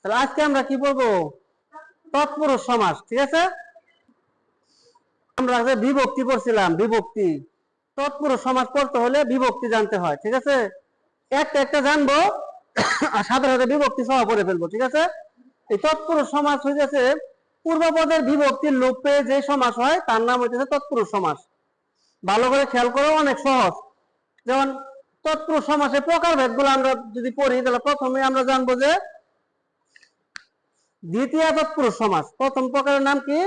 তাহলে আজকে আমরা কি বলবো? তৎপুরুষ সমাস। ঠিক আছে, আমরা যে বিভক্তি পড়ছিলাম, বিভক্তি। তৎপুরুষ সমাস পড়তে হলে বিভক্তি জানতে হয়। ঠিক আছে, একটা একটা জানবো আর সাথে সাথে বিভক্তি সহ পড়ে ফেলবো। ঠিক আছে, এই তৎপুরুষ সমাস হইতেছে পূর্বপদের বিভক্তির লোপ পেয়ে যে সমাস হয় তার নাম হইতেছে তৎপুরুষ সমাস। ভালো করে খেয়াল করো, অনেক সহজ। যেমন তৎপুরুষ সমাসের প্রকারভেদ গুলো আমরা যদি পড়ি, তাহলে প্রথমে আমরা জানবো যে দ্বিতীয় তৎপুরুষ সমাস। প্রথম প্রকারের নাম কি?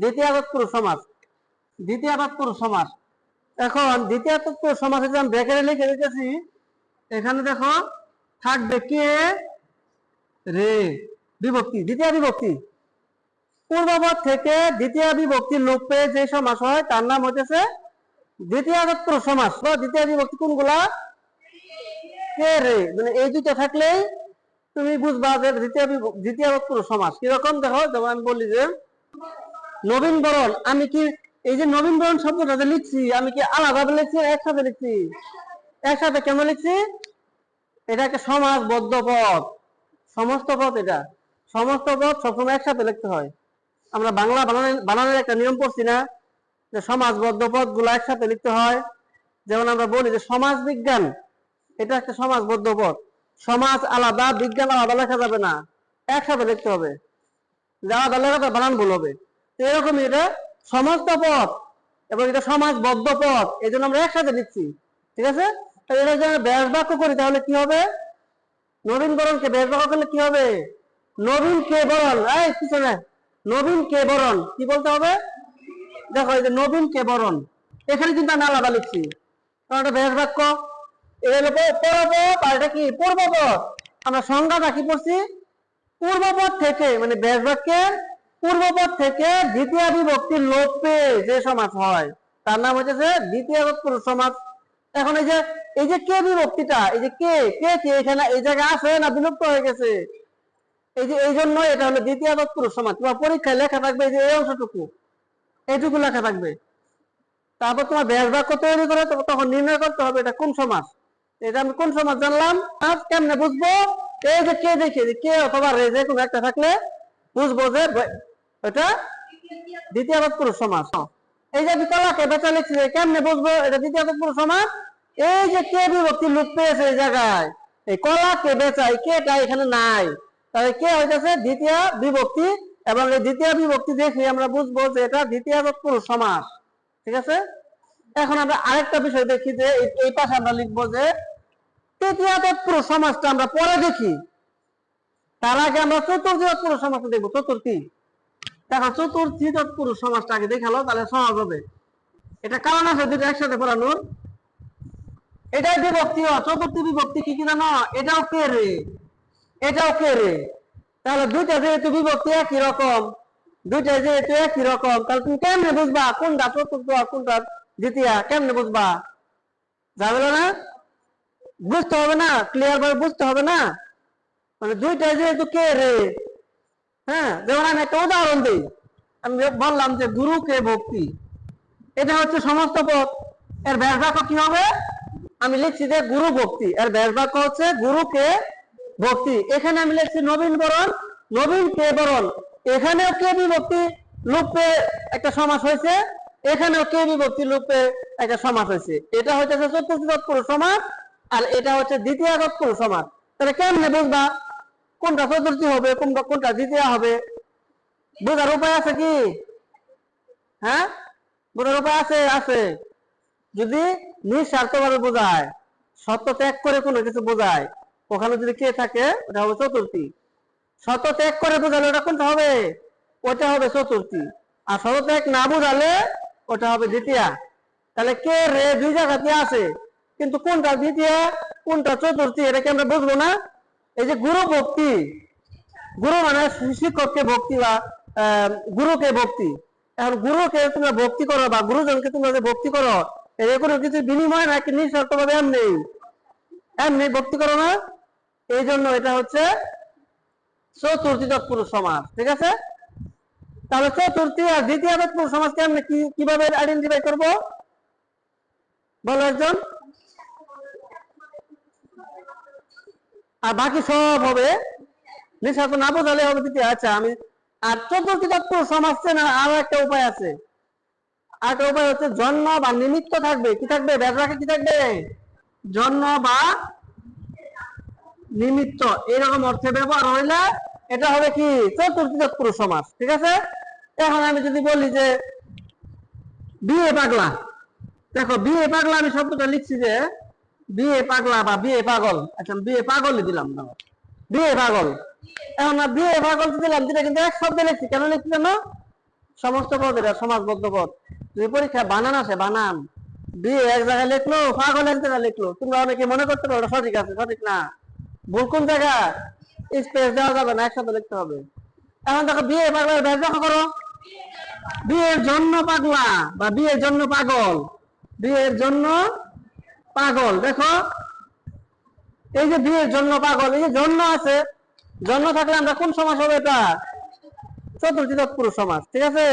দ্বিতীয় তৎপুরুষ সমাস। দ্বিতীয় তৎপুরুষ সমাস। এখন দ্বিতীয় তৎপুরুষ সমাসে যে আমি ব্র্যাকেটে লিখে রেখেছি, এখানে দেখো থাকবে কে রে বিভক্তি, দ্বিতীয় বিভক্তি। পূর্বপদ থেকে দ্বিতীয় বিভক্তি লোপ পেয়ে যে সমাস হয় তার নাম হইতেছে দ্বিতীয় তৎপুরুষ সমাস। বা দ্বিতীয় বিভক্তি কোনগুলা? কে রে, মানে এই দুটো থাকলেই তুমি বুঝবা যে দ্বিতীয় তৎপুরুষ সমাস কিরকম। দেখো, যেমন আমি বলি যে নবীন বরণ, আমি কি এই যে নবীন বরণ শব্দটা যে লিখছি, আমি কি আলাদাভাবে লিখছি, একসাথে লিখছি? একসাথে। কেন লিখছি? এটা একটা সমাসবদ্ধ পদ, সমস্ত পদ। এটা সমস্ত পদ সবসময় একসাথে লিখতে হয়। আমরা বাংলা বানানোর একটা নিয়ম পড়ছি না, যে সমাসবদ্ধ পদ গুলো একসাথে লিখতে হয়। যেমন আমরা বলি যে সমাজ বিজ্ঞান, এটা একটা সমাসবদ্ধ পদ। সমাজ আলাদা, বিজ্ঞান আলাদা লেখা যাবে না, একসাথে লিখতে হবে। আলাদা লেখাটা বানান ভুল হবে। এরকমই এটা সমস্ত পদ এবং এটা সমাসবদ্ধ পদ, এই জন্য আমরা একসাথে লিখছি। ঠিক আছে, এটা যদি ব্যাস বাক্য করি তাহলে কি হবে? নবীন বরণকে ব্যাস বাক্য করলে কি হবে? নবীন কে বরণ, এই পিছনে নবীন কে বরণ কি বলতে হবে? দেখো, এই যে নবীন কে বরণ, এখানে কিন্তু আমি আলাদা লিখছি, কারণ এটা ব্যাস বাক্য। এটা কি? পূর্বপদ। আমরা সংজ্ঞাটা কি পড়ছি? পূর্বপদ থেকে, মানে ব্যাস বাক্যের পূর্বপদ থেকে দ্বিতীয় বিভক্তির লোপ পেয়ে যে সমাস হয় তার নাম হচ্ছে দ্বিতীয় তৎপুরুষ সমাস। এখন এই যে কে বিভক্তিটা, এই যে কে কে কে এখানে এই জায়গায় আছে না বিলুপ্ত হয়ে গেছে? এই যে এই জন্য এটা হলো দ্বিতীয় তৎপুরুষ সমাস। তোমার পরীক্ষায় লেখা থাকবে যে এই অংশটুকু, এইটুকু লেখা থাকবে। তারপর তোমার ব্যাস বাক্য তৈরি করে তখন নির্ণয় করতে হবে এটা কোন সমাস। এটা আমি কোন সমাস জানলাম, আজ কেমনে বুঝবো? এই যে কে দেখে কে অথবা রে যে কোনো একটা থাকলে বুঝবো যে এটা দ্বিতীয় তৎপুরুষ সমাস। এই যে বিকলাকে বেচা লিখছে, কেমনে বুঝবো এটা দ্বিতীয় তৎপুরুষ সমাস? এই যে কে বিভক্তি লুপ পেয়েছে এই জায়গায়, এই কলাকে বেচা, এই কেটা এখানে নাই, তাহলে কে হইতেছে দ্বিতীয় বিভক্তি। এবং এই দ্বিতীয় বিভক্তি দেখে আমরা বুঝবো যে এটা দ্বিতীয় তৎপুরুষ সমাস। ঠিক আছে, এখন আমরা আরেকটা বিষয় দেখি যে এই পাশে আমরা লিখবো যে তৃতীয় তৎপুরুষ সমাসটা আমরা পরে দেখি, তার আগে আমরা চতুর্থ তৎপুরুষ সমাসটা দেখবো। চতুর্থী, দেখো চতুর্থী তৎপুরুষ সমাসটা আগে দেখালো, তাহলে সহজ হবে। এটা কারণ আছে দুটো একসাথে পড়ানোর। এটাই বিভক্তি, চতুর্থী বিভক্তি কি কি জানো? এটাও কে রে, এটাও কে রে। তাহলে দুইটা যেহেতু বিভক্তি একই রকম, দুইটা যেহেতু একই রকম, তাহলে তুমি কেমনে বুঝবা কোনটা চতুর্থ আর কোনটা দ্বিতীয়? কেমনে বুঝবা? যাবে না, বুঝতে হবে না, ক্লিয়ার ভাবে বুঝতে হবে না। মানে দুইটা যেহেতু কে রে, হ্যাঁ, যেমন আমি একটা উদাহরণ দিই। আমি বললাম যে গুরুকে ভক্তি, এটা হচ্ছে সমস্ত পদ। এর ব্যাস বাক্য কি হবে? আমি লিখছি যে গুরু ভক্তি, এর ব্যাস বাক্য হচ্ছে গুরুকে ভক্তি। এখানে আমি লিখছি নবীন বরণ, নবীন কে বরণ। এখানেও কে বিভক্তি লুপে একটা সমাস হয়েছে, এখানেও কে বিভক্তি লুপে একটা সমাস হয়েছে। এটা হচ্ছে চতুর্থ তৎপুরুষ সমাস আর এটা হচ্ছে দ্বিতীয় তৎপুরুষ সমাস। তাহলে কেমনে বুঝবা কোনটা চতুর্থী হবে, কোনটা দ্বিতীয় হবে? বোঝার উপায় আছে কি? হ্যাঁ, বোঝার উপায় আছে? আছে। যদি নিঃস্বার্থভাবে বোঝায়, সত্য ত্যাগ করে কোনো কিছু বোঝায়, ওখানে যদি কে থাকে ওটা হবে চতুর্থী। সত্য ত্যাগ করে বোঝালে ওটা কোনটা হবে? ওটা হবে চতুর্থী। আর সত্য ত্যাগ না বোঝালে ওটা হবে দ্বিতীয়। তাহলে কে রে দুই জায়গাতে আছে, কিন্তু কোনটা দ্বিতীয় কোনটা চতুর্থী এটা কি আমরা বুঝবো না? এই যে গুরু ভক্তি, গুরু মানে শিক্ষককে ভক্তি বা গুরুকে ভক্তি। এখন গুরুকে তোমরা ভক্তি করো বা গুরুজনকে তোমরা যে ভক্তি করো, এর কোনো কিছু বিনিময় নাকি নিঃস্বার্থ ভাবে এমনি এমনি ভক্তি করো না? এই জন্য এটা হচ্ছে চতুর্থী তৎপুরুষ সমাস। ঠিক আছে, তাহলে চতুর্থী আর দ্বিতীয় তৎপুরুষ সমাজকে আমরা কিভাবে আইডেন্টিফাই করবো বলো একজন? আর বাকি সব হবে নিঃস্বার্থ না বোঝালে হবে তৃতীয়। আচ্ছা আমি আর চতুর্থী তৎপুরুষ সমাজ চেনা আরো একটা উপায় আছে। আরেকটা উপায় হচ্ছে জন্ম বা নিমিত্ত থাকবে, কি থাকবে ব্যাসবাক্যে কি থাকবে, জন্ম বা নিমিত্ত এরকম অর্থে ব্যবহার হইলে এটা হবে কি চতুর্থী তৎপুরুষ সমাস। ঠিক আছে। এখন আমি যদি বলি যে বিয়ে পাগলা, দেখো বিয়ে পাগলা আমি শব্দটা লিখছি যে বিয়ে পাগলা বা বিয়ে পাগল। আচ্ছা বিয়ে পাগলই দিলাম না, বিয়ে পাগল। এখন না বিয়ে পাগল দিলাম, যেটা কিন্তু এক শব্দে লিখছি। কেন লিখছি জানো? সমস্ত পদ এটা সমাজবদ্ধ পদ। যদি পরীক্ষা বানান আসে, বানান বিয়ে এক জায়গায় লিখলো, পাগল এক জায়গায় লিখলো, তোমরা অনেকে মনে করতে পারো সঠিক আছে, সঠিক না। ভুল কোন জায়গা, স্পেস দেওয়া যাবে না, একসাথে লিখতে হবে। এখন দেখো বিয়ে পাগলের ব্যাখ্যা করো, বিয়ের জন্য পাগলা বা বিয়ের জন্য পাগল, বিয়ের জন্য পাগল। দেখো এই যে বিয়ের জন্য পাগল, এই যে জন্য আছে, জন্য থাকলে আমরা কোন সমাস হবে এটা, চতুর্থী তৎপুরুষ সমাস। ঠিক আছে।